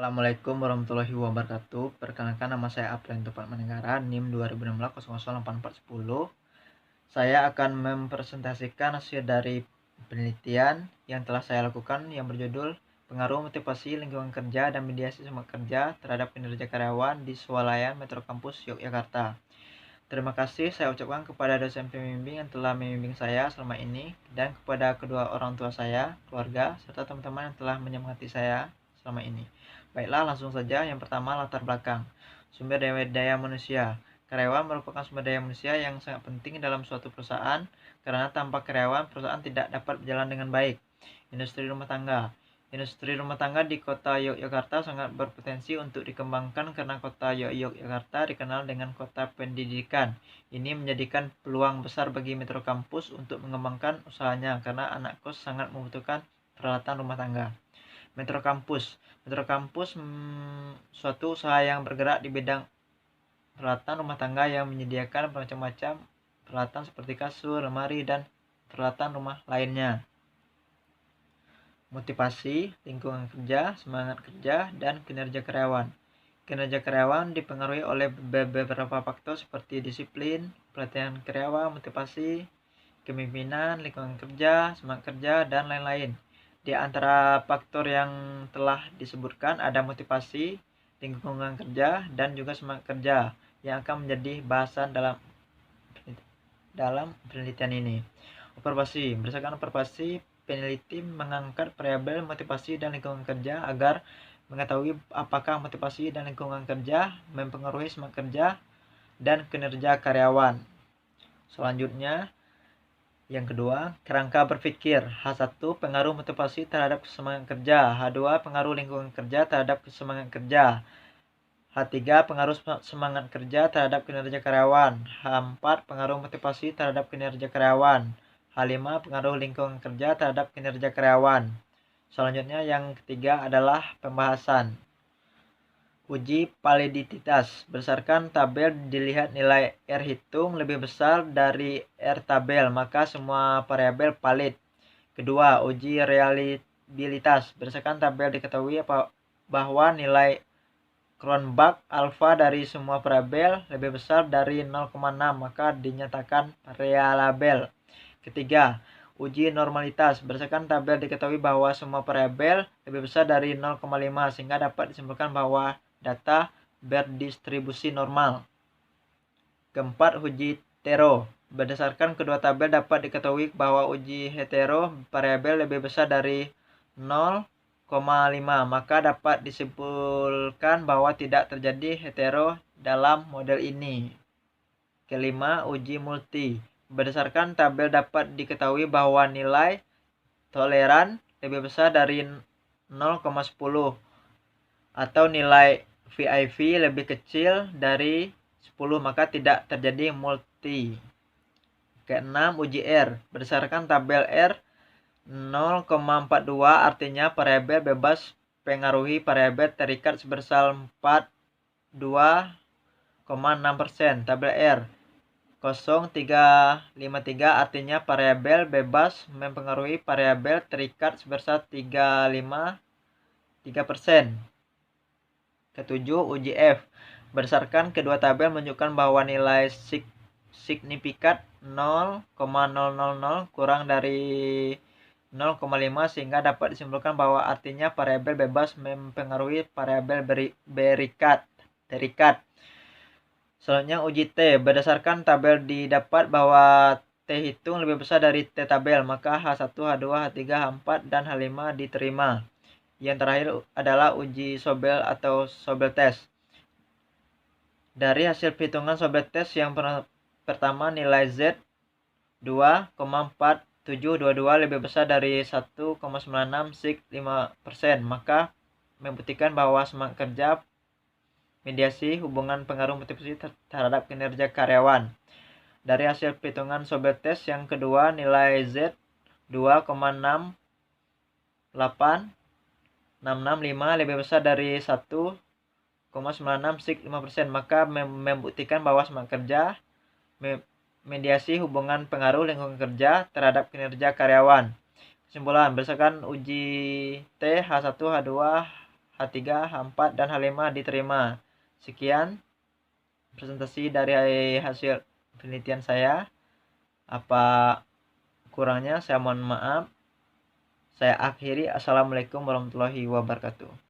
Assalamualaikum warahmatullahi wabarakatuh. Perkenalkan, nama saya April Tupan Manegara, NIM 2016 008410. Saya akan mempresentasikan hasil dari penelitian yang telah saya lakukan yang berjudul Pengaruh Motivasi Lingkungan Kerja dan Mediasi Semangat Kerja terhadap Kinerja Karyawan di Swalayan Metro Kampus Yogyakarta. Terima kasih saya ucapkan kepada dosen pembimbing yang telah membimbing saya selama ini, dan kepada kedua orang tua saya, keluarga, serta teman-teman yang telah menyemangati saya selama ini. Baiklah, langsung saja. Yang pertama, latar belakang. Sumber daya manusia. Karyawan merupakan sumber daya manusia yang sangat penting dalam suatu perusahaan, karena tanpa karyawan, perusahaan tidak dapat berjalan dengan baik. Industri rumah tangga. Industri rumah tangga di kota Yogyakarta sangat berpotensi untuk dikembangkan karena kota Yogyakarta dikenal dengan kota pendidikan. Ini menjadikan peluang besar bagi Metro Kampus untuk mengembangkan usahanya karena anak kos sangat membutuhkan peralatan rumah tangga. Metro Kampus. Metro Kampus suatu usaha yang bergerak di bidang peralatan rumah tangga yang menyediakan macam-macam peralatan seperti kasur, lemari, dan peralatan rumah lainnya. Motivasi, lingkungan kerja, semangat kerja, dan kinerja karyawan. Kinerja karyawan dipengaruhi oleh beberapa faktor seperti disiplin, pelatihan karyawan, motivasi, kepemimpinan, lingkungan kerja, semangat kerja, dan lain-lain. Di antara faktor yang telah disebutkan ada motivasi, lingkungan kerja, dan juga semangat kerja yang akan menjadi bahasan dalam penelitian ini. Observasi. Berdasarkan observasi, peneliti mengangkat variabel motivasi dan lingkungan kerja agar mengetahui apakah motivasi dan lingkungan kerja mempengaruhi semangat kerja dan kinerja karyawan. Selanjutnya, yang kedua, kerangka berpikir. H1, pengaruh motivasi terhadap semangat kerja. H2, pengaruh lingkungan kerja terhadap semangat kerja. H3, pengaruh semangat kerja terhadap kinerja karyawan. H4, pengaruh motivasi terhadap kinerja karyawan. H5, pengaruh lingkungan kerja terhadap kinerja karyawan. Selanjutnya, yang ketiga adalah pembahasan. Uji validitas. Berdasarkan tabel dilihat nilai R hitung lebih besar dari R tabel, maka semua variabel valid. Kedua, uji reliabilitas. Berdasarkan tabel diketahui bahwa nilai Cronbach alfa dari semua variabel lebih besar dari 0,6, maka dinyatakan reliabel. Ketiga, uji normalitas. Berdasarkan tabel diketahui bahwa semua variabel lebih besar dari 0,5, sehingga dapat disimpulkan bahwa data berdistribusi normal. Keempat, uji hetero. Berdasarkan kedua tabel dapat diketahui bahwa uji hetero variabel lebih besar dari 0,5, maka dapat disimpulkan bahwa tidak terjadi hetero dalam model ini. Kelima, uji multi. Berdasarkan tabel dapat diketahui bahwa nilai toleran lebih besar dari 0,10 atau nilai VIV lebih kecil dari 10, maka tidak terjadi multi. Keenam, uji R. Berdasarkan tabel R 0,42 artinya variabel bebas pengaruhi variabel terikat sebesar 42,6%. Tabel R 0,353 artinya variabel bebas mempengaruhi variabel terikat sebesar 3,53%. Ketujuh, uji F. Berdasarkan kedua tabel menunjukkan bahwa nilai signifikan 0,000 kurang dari 0,5, sehingga dapat disimpulkan bahwa artinya variabel bebas mempengaruhi variabel terikat. Selanjutnya, uji T. Berdasarkan tabel didapat bahwa T hitung lebih besar dari T tabel, maka H1, H2, H3, H4, dan H5 diterima. Yang terakhir adalah uji Sobel atau Sobel test. Dari hasil perhitungan Sobel test yang pertama, nilai Z 2,4722 lebih besar dari 1,96 sig 5%, maka membuktikan bahwa semangat kerja, mediasi, hubungan pengaruh motivasi terhadap kinerja karyawan. Dari hasil perhitungan Sobel test yang kedua, nilai Z 2,68 665 lebih besar dari 1,96 sig 5%, maka membuktikan bahwa semangat kerja, mediasi, hubungan pengaruh lingkungan kerja terhadap kinerja karyawan. Kesimpulan, berdasarkan uji T, H1, H2, H3, H4, dan H5 diterima. Sekian presentasi dari hasil penelitian saya. Apa kurangnya saya mohon maaf. Saya akhiri. Assalamualaikum warahmatullahi wabarakatuh.